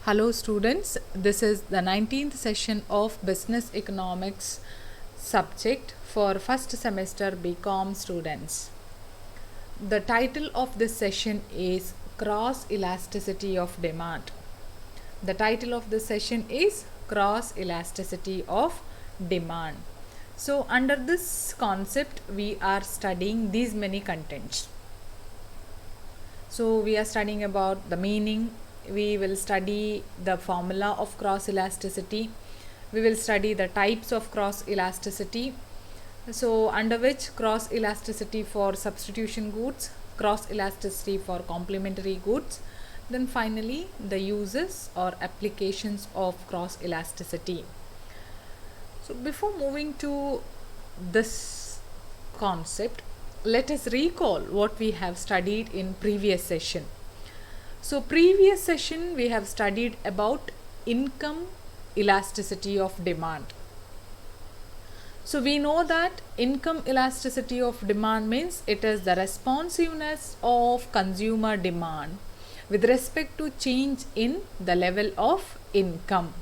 Hello students, this is the 19th session of Business Economics subject for first semester BCom students. The title of this session is Cross Elasticity of Demand. The title of this session is Cross Elasticity of Demand. So under this concept we are studying these many contents. So we are studying about the meaning. We will study the formula of cross elasticity. We will study the types of cross elasticity. So under which cross elasticity for substitution goods, cross elasticity for complementary goods, then finally the uses or applications of cross elasticity. So before moving to this concept, let us recall what we have studied in previous session. So previous session we have studied about income elasticity of demand. So we know that income elasticity of demand means it is the responsiveness of consumer demand with respect to change in the level of income.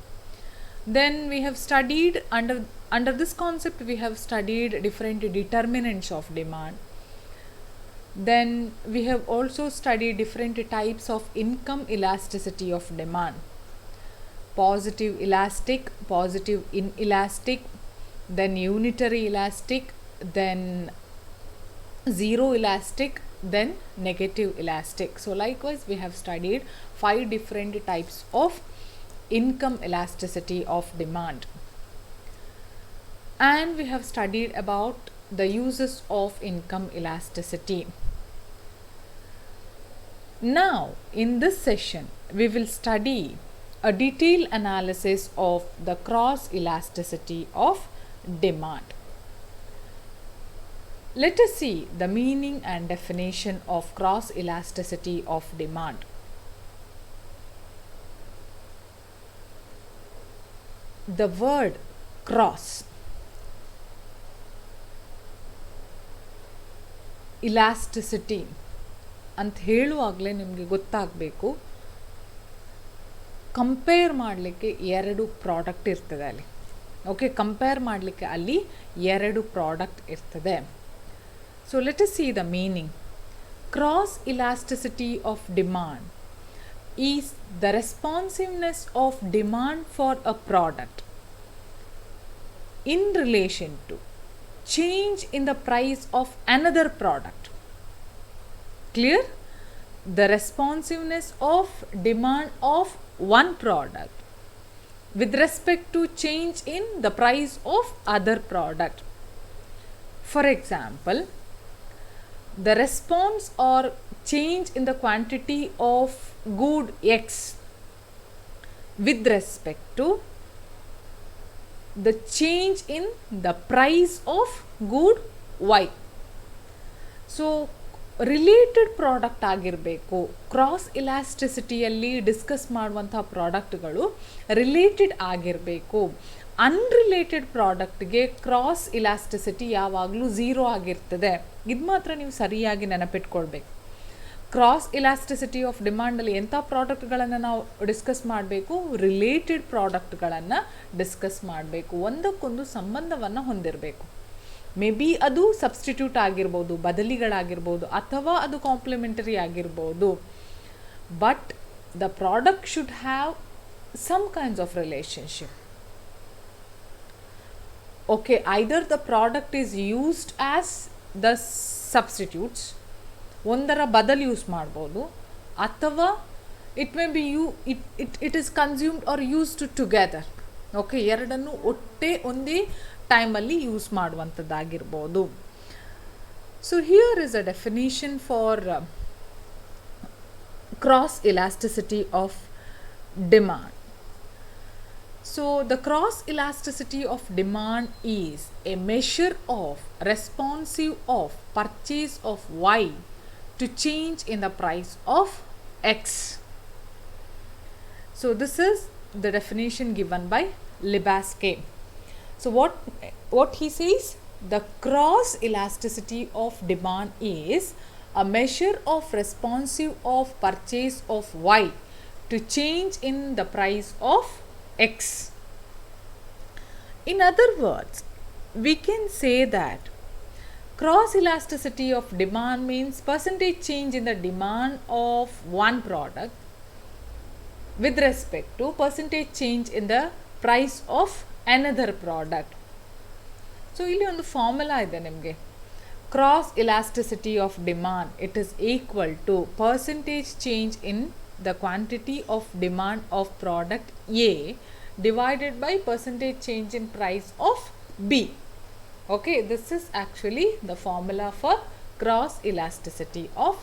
Then we have studied under this concept we have studied different determinants of demand. Then we have also studied different types of income elasticity of demand. Positive elastic, positive inelastic, then unitary elastic, then zero elastic, then negative elastic. So likewise we have studied 5 different types of income elasticity of demand. And we have studied about the uses of income elasticity. Now, in this session, we will study a detailed analysis of the cross elasticity of demand. Let us see the meaning and definition of cross elasticity of demand. The word cross, elasticity ಅಂತ ಹೇಳುವಾಗಲೇ ನಿಮಗೆ ಗೊತ್ತಾಗಬೇಕು, compare ಮಾಡಲಿಕ್ಕೆ 2 product ಇರ್ತದೆ ಅಲ್ಲಿ. Okay, compare ಮಾಡಲಿಕ್ಕೆ ಅಲ್ಲಿ 2 product ಇರ್ತದೆ. So let us see the meaning. Cross elasticity of demand is the responsiveness of demand for a product in relation to change in the price of another product. Clear? The responsiveness of demand of one product with respect to change in the price of other product. For example, the response or change in the quantity of good X with respect to the change in the price of good Y. So related product ಆಗಿರಬೇಕು. Cross ಇಲಾಸ್ಟಿಸಿಟಿಯಲ್ಲಿ discuss ಮಾಡುವಂಥ ಪ್ರಾಡಕ್ಟ್ಗಳು related ಆಗಿರಬೇಕು. Unrelated ಪ್ರಾಡಕ್ಟ್ಗೆ cross elasticity ಯಾವಾಗಲೂ 0 ಆಗಿರ್ತದೆ. ಇದು ಮಾತ್ರ ನೀವು ಸರಿಯಾಗಿ ನೆನಪಿಟ್ಕೊಳ್ಬೇಕು. Cross elasticity of ಡಿಮಾಂಡಲ್ಲಿ ಎಂಥ ಪ್ರಾಡಕ್ಟ್ಗಳನ್ನು ನಾವು ಡಿಸ್ಕಸ್ ಮಾಡಬೇಕು? ರಿಲೇಟೆಡ್ ಪ್ರಾಡಕ್ಟ್ಗಳನ್ನು ಡಿಸ್ಕಸ್ ಮಾಡಬೇಕು. ಒಂದಕ್ಕೊಂದು ಸಂಬಂಧವನ್ನು ಹೊಂದಿರಬೇಕು. ಮೇ ಬಿ ಅದು ಸಬ್ಸ್ಟಿಟ್ಯೂಟ್ ಆಗಿರ್ಬೋದು, ಬದಲಿಗಳಾಗಿರ್ಬೋದು, ಅಥವಾ ಅದು ಕಾಂಪ್ಲಿಮೆಂಟರಿ ಆಗಿರ್ಬೋದು. But the product should have some kinds of relationship. Okay, either the product is used as the substitutes, ಒಂದರ ಬದಲು ಯೂಸ್ ಮಾಡ್ಬೋದು, ಅಥವಾ it may be it is consumed or used together. Okay, ಎರಡನ್ನು ಒಂದೇ ಟೈಮಲ್ಲಿ ಯೂಸ್ ಮಾಡುವಂಥದ್ದಾಗಿರ್ಬೋದು. So here is a definition for cross elasticity of demand. So the cross elasticity of demand is a measure of responsive of purchase of Y to change in the price of X. So this is the definition given by Libaske. So what he says, the cross elasticity of demand is a measure of responsive of purchase of Y to change in the price of X. In other words, we can say that cross elasticity of demand means percentage change in the demand of one product with respect to percentage change in the price of another product. So ಇಲ್ಲಿ ಒಂದು formula ಇದೆ ನಿಮಗೆ. Cross elasticity of demand it is equal to percentage change in the quantity of demand of product A divided by percentage change in price of B. Okay, this is actually the formula for cross elasticity of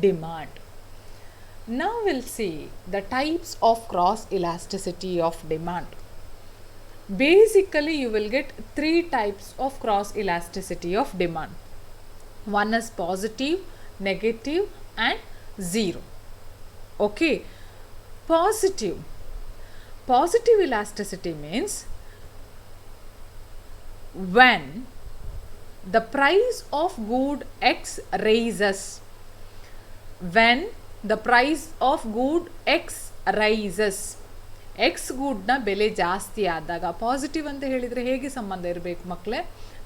demand. Now we'll see the types of cross elasticity of demand. Basically, you will get three types of cross elasticity of demand. One is positive, negative and zero. Okay, positive elasticity means when the price of good X rises. When the price of good X rises. X ಗೂಡ್ನ ಬೆಲೆ ಜಾಸ್ತಿ ಆದಾಗ, positive ಅಂತ ಹೇಳಿದರೆ ಹೇಗೆ ಸಂಬಂಧ ಇರಬೇಕು ಮಕ್ಕಳೇ?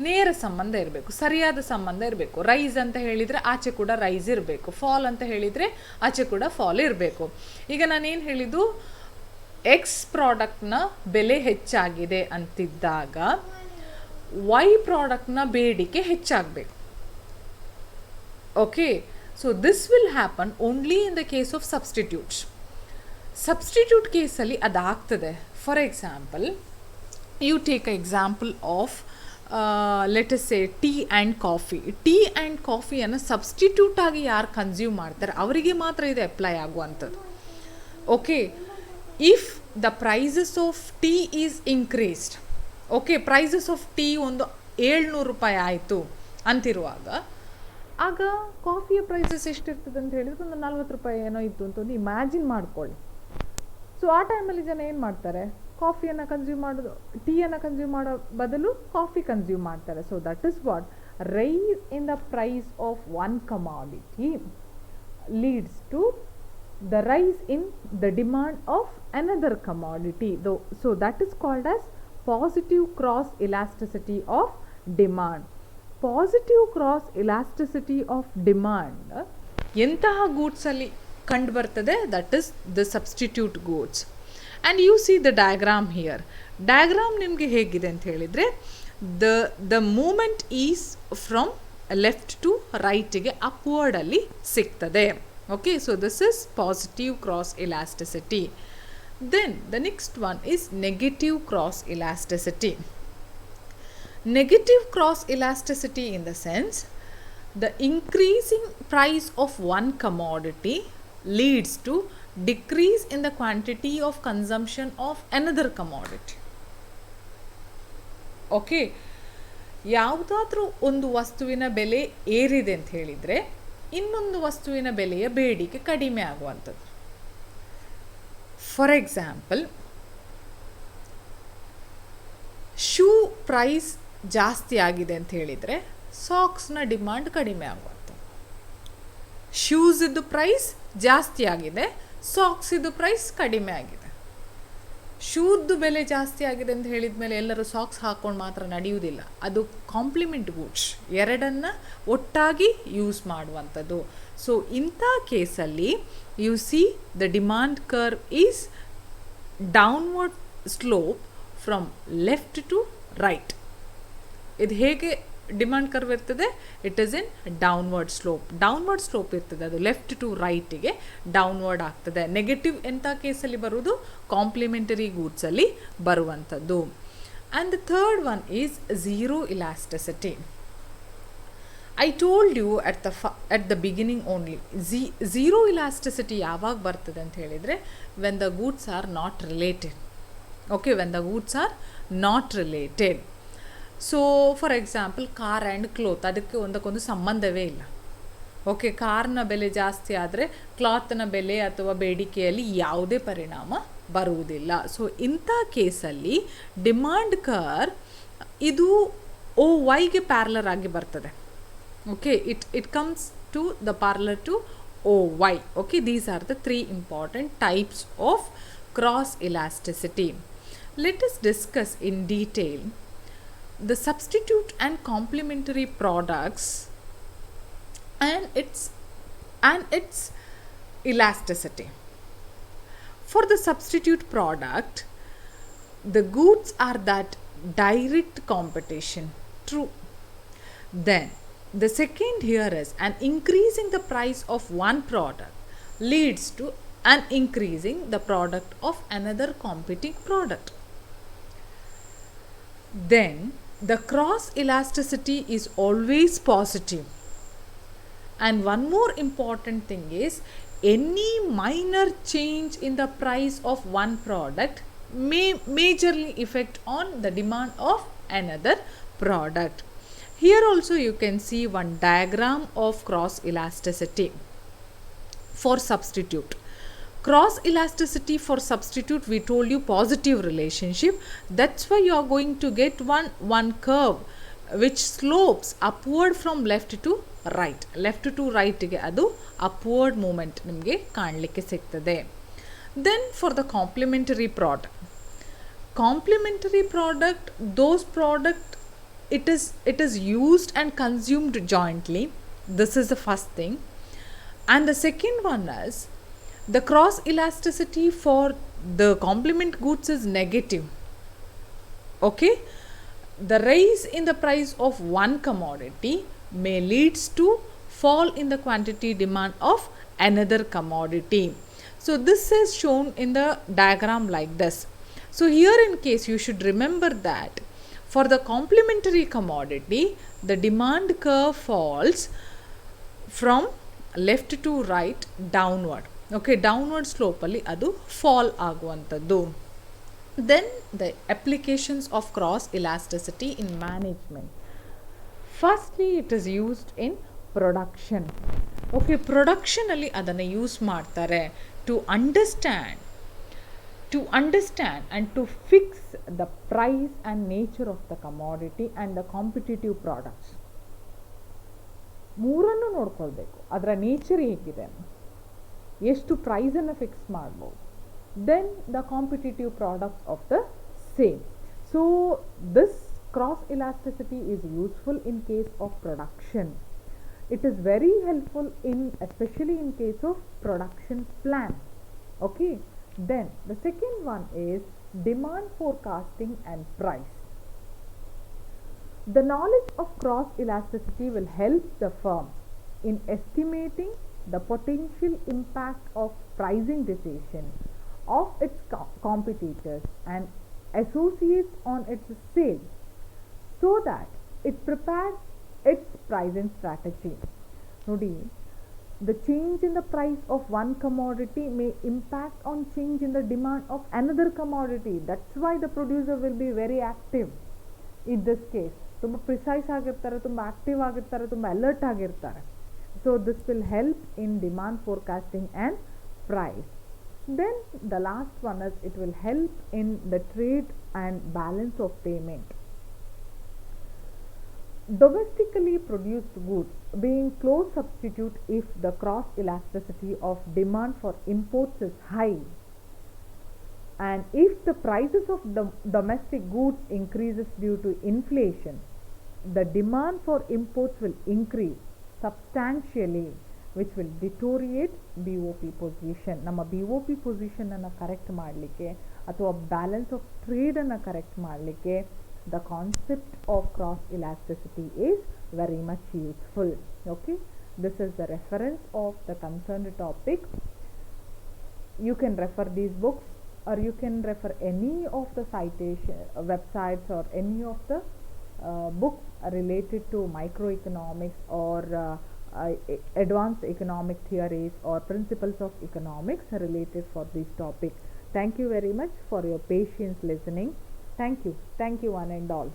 ನೇರ ಸಂಬಂಧ ಇರಬೇಕು, ಸರಿಯಾದ ಸಂಬಂಧ ಇರಬೇಕು. ರೈಸ್ ಅಂತ ಹೇಳಿದರೆ ಆಚೆ ಕೂಡ ರೈಸ್ ಇರಬೇಕು, ಫಾಲ್ ಅಂತ ಹೇಳಿದರೆ ಆಚೆ ಕೂಡ ಫಾಲ್ ಇರಬೇಕು. ಈಗ ನಾನೇನು ಹೇಳಿದ್ದು, ಎಕ್ಸ್ ಪ್ರಾಡಕ್ಟ್ನ ಬೆಲೆ ಹೆಚ್ಚಾಗಿದೆ ಅಂತಿದ್ದಾಗ ವೈ ಪ್ರಾಡಕ್ಟ್ನ ಬೇಡಿಕೆ ಹೆಚ್ಚಾಗಬೇಕು. Okay, so this will happen only in the case of substitutes. Substitute ಕೇಸಲ್ಲಿ ಅದಾಗ್ತದೆ. For example, you take example of let us say tea and coffee. Tea and ಕಾಫಿಯನ್ನು ಸಬ್ಸ್ಟಿಟ್ಯೂಟ್ ಆಗಿ ಯಾರು ಕನ್ಸ್ಯೂಮ್ ಮಾಡ್ತಾರೆ ಅವರಿಗೆ ಮಾತ್ರ ಇದು ಅಪ್ಲೈ ಆಗುವಂಥದ್ದು. Okay, if the prices of tea is increased, okay, prices of tea ಒಂದು 700 ರೂಪಾಯಿ ಆಯಿತು ಅಂತಿರುವಾಗ, ಆಗ ಕಾಫಿಯ ಪ್ರೈಸಸ್ ಎಷ್ಟಿರ್ತದೆ ಅಂತ ಹೇಳಿದ್ರೆ ಒಂದು 40 ರೂಪಾಯಿ ಏನೋ ಇತ್ತು ಅಂತ ಒಂದು ಇಮ್ಯಾಜಿನ್ ಮಾಡ್ಕೊಳ್ಳಿ. ಸೊ ಆ ಟೈಮಲ್ಲಿ ಜನ ಏನು ಮಾಡ್ತಾರೆ, ಕಾಫಿಯನ್ನು ಕನ್ಸ್ಯೂಮ್ ಮಾಡೋದು, ಟೀಯನ್ನು ಕನ್ಸ್ಯೂಮ್ ಮಾಡೋ ಬದಲು ಕಾಫಿ ಕನ್ಸ್ಯೂಮ್ ಮಾಡ್ತಾರೆ. So that is what rise in the price of one commodity leads to the rise in the demand of another commodity. So that is called as positive cross elasticity of demand. Positive cross elasticity of demand ಎಂತಹ goods ಅಲ್ಲಿ ಕಂಡು ಬರ್ತದೆ, that is the substitute goods. And you see the diagram here. Diagram ನಿಮಗೆ ಹೇಗಿದೆ ಅಂತ ಹೇಳಿದರೆ, the movement is from left to ರೈಟಿಗೆ ಅಪ್ವರ್ಡಲ್ಲಿ ಸಿಗ್ತದೆ. Okay, so this is positive cross elasticity. Then the next one is negative cross elasticity. Negative cross elasticity in the sense, the increasing price of one commodity leads to decrease in the quantity of consumption of another commodity. Okay, ಯಾವುದಾದ್ರೂ ಒಂದು ವಸ್ತುವಿನ ಬೆಲೆ ಏರಿದೆ ಅಂತ ಹೇಳಿದರೆ ಇನ್ನೊಂದು ವಸ್ತುವಿನ ಬೆಲೆಯ ಬೇಡಿಕೆ ಕಡಿಮೆ ಆಗುವಂಥದ್ದು. ಫಾರ್ ಎಕ್ಸಾಂಪಲ್, ಶೂ ಪ್ರೈಸ್ ಜಾಸ್ತಿ ಆಗಿದೆ ಅಂತ ಹೇಳಿದರೆ ಸಾಕ್ಸ್ನ ಡಿಮಾಂಡ್ ಕಡಿಮೆ ಆಗುವಂಥದ್ದು. ಶೂಸಿದ್ದು ಪ್ರೈಸ್ ಜಾಸ್ತಿ ಆಗಿದೆ, ಸಾಕ್ಸಿದ್ದು ಪ್ರೈಸ್ ಕಡಿಮೆ ಆಗಿದೆ. ಶೂದ್ದು ಬೆಲೆ ಜಾಸ್ತಿ ಆಗಿದೆ ಅಂತ ಹೇಳಿದ ಮೇಲೆ ಎಲ್ಲರೂ ಸಾಕ್ಸ್ ಹಾಕ್ಕೊಂಡು ಮಾತ್ರ ನಡೆಯುವುದಿಲ್ಲ. ಅದು ಕಾಂಪ್ಲಿಮೆಂಟ್ ಗೂಡ್ಸ್, ಎರಡನ್ನು ಒಟ್ಟಾಗಿ ಯೂಸ್ ಮಾಡುವಂಥದ್ದು. ಸೊ ಇಂಥ ಕೇಸಲ್ಲಿ you see the demand curve is downward slope from left to right. ಇದು ಹೇಗೆ ಡಿಮಾಂಡ್ ಕರ್ವ್ ಇರ್ತದೆ? It is in downward slope ಇರ್ತದೆ. ಅದು ಲೆಫ್ಟ್ ಟು ರೈಟಿಗೆ ಡೌನ್ವರ್ಡ್ ಆಗ್ತದೆ. ನೆಗೆಟಿವ್ ಎಂಥ ಕೇಸಲ್ಲಿ ಬರುವುದು? ಕಾಂಪ್ಲಿಮೆಂಟರಿ ಗೂಡ್ಸಲ್ಲಿ ಬರುವಂಥದ್ದು. And the third one is zero elasticity. I told you at the beginning only. Zero elasticity ಯಾವಾಗ ಬರ್ತದೆ ಅಂತ ಹೇಳಿದರೆ, when the goods are not related. Okay, when the goods are not related. So for example, car and cloth, ಅದಕ್ಕೆ ಒಂದಕ್ಕೊಂದು ಸಂಬಂಧವೇ ಇಲ್ಲ. Okay, ಕಾರ್ನ ಬೆಲೆ ಜಾಸ್ತಿ ಆದರೆ ಕ್ಲಾತ್ನ ಬೆಲೆ ಅಥವಾ ಬೇಡಿಕೆಯಲ್ಲಿ ಯಾವುದೇ ಪರಿಣಾಮ ಬರುವುದಿಲ್ಲ. ಸೊ ಇಂಥ ಕೇಸಲ್ಲಿ ಡಿಮಾಂಡ್ ಕರ್ ಇದು ವೈಗೆ ಪ್ಯಾರಲರ್ ಆಗಿ ಬರ್ತದೆ. Okay, it comes to the parallel to OY. Okay, these are the three important types of cross elasticity. Let us discuss in detail the substitute and complementary products and its elasticity. For the substitute product, the goods are that direct competition. True. Then the second here is an increasing the price of one product leads to an increasing the product of another competing product. Then the cross elasticity is always positive. And one more important thing is any minor change in the price of one product may majorly affect on the demand of another product. Here also you can see one diagram of cross elasticity for substitute. Cross elasticity for substitute, we told you positive relationship. That's why you are going to get one curve which slopes upward from left to right. Left to right ಗೆ ಅದು upward movement ನಿಮಗೆ ಕಾಣಲಿಕ್ಕೆ ಸಿಗ್ತದೆ. Then for the complementary product, those product it is used and consumed jointly. This is the first thing. And the second one is the cross elasticity for the complement goods is negative. Okay, the rise in the price of one commodity may leads to fall in the quantity demand of another commodity. So this is shown in the diagram like this. So here in case you should remember that for the complementary commodity the demand curve falls from left to right downward. Okay, downward slope ಅಲ್ಲಿ ಅದು fall ಆಗುವಂಥದ್ದು. Then the applications of cross elasticity in management. Firstly, it is used in production. Okay, production ಅಲ್ಲಿ ಅದನ್ನು use ಮಾಡ್ತಾರೆ to understand and to fix the price and nature of the commodity and the competitive products. ಮೂರನ್ನು ನೋಡ್ಕೊಳ್ಬೇಕು, ಅದರ nature ಹೇಗಿದೆ, ಎಷ್ಟು ಪ್ರೈಸನ್ನು fix ಮಾಡ್ಬೋದು, then the competitive products of the same. So this cross elasticity is useful in case of production. It is very helpful especially in case of production plan. Okay, then the second one is demand forecasting and price. The knowledge of cross elasticity will help the firm in estimating the potential impact of pricing decision of its competitors and associates on its sales so that it prepares its pricing strategy. Nodi, the change in the price of one commodity may impact on change in the demand of another commodity. That's why the producer will be very active in this case. ತುಂಬ precise ಆಗಿರ್ತಾರೆ, ತುಂಬ active ಆಗಿರ್ತಾರೆ, ತುಂಬ alert ಆಗಿರ್ತಾರೆ. So this will help in demand forecasting and price. Then the last one is it will help in the trade and balance of payment. Domestically produced goods being close substitute if the cross elasticity of demand for imports is high, and if the prices of the domestic goods increases due to inflation, the demand for imports will increase substantially, which will deteriorate BOP position. ನಮ್ಮ BOP position ಅನ್ನು correct ಮಾಡಲಿಕ್ಕೆ ಅಥವಾ balance of trade ಅನ್ನು correct ಮಾಡಲಿಕ್ಕೆ the concept of cross elasticity is very much useful. Okay, this is the reference of the concerned topic. You can refer these books or you can refer any of the citation websites or any of the books related to microeconomics or advanced economic theories or principles of economics related for this topic. Thank you very much for your patience listening. Thank you one and all.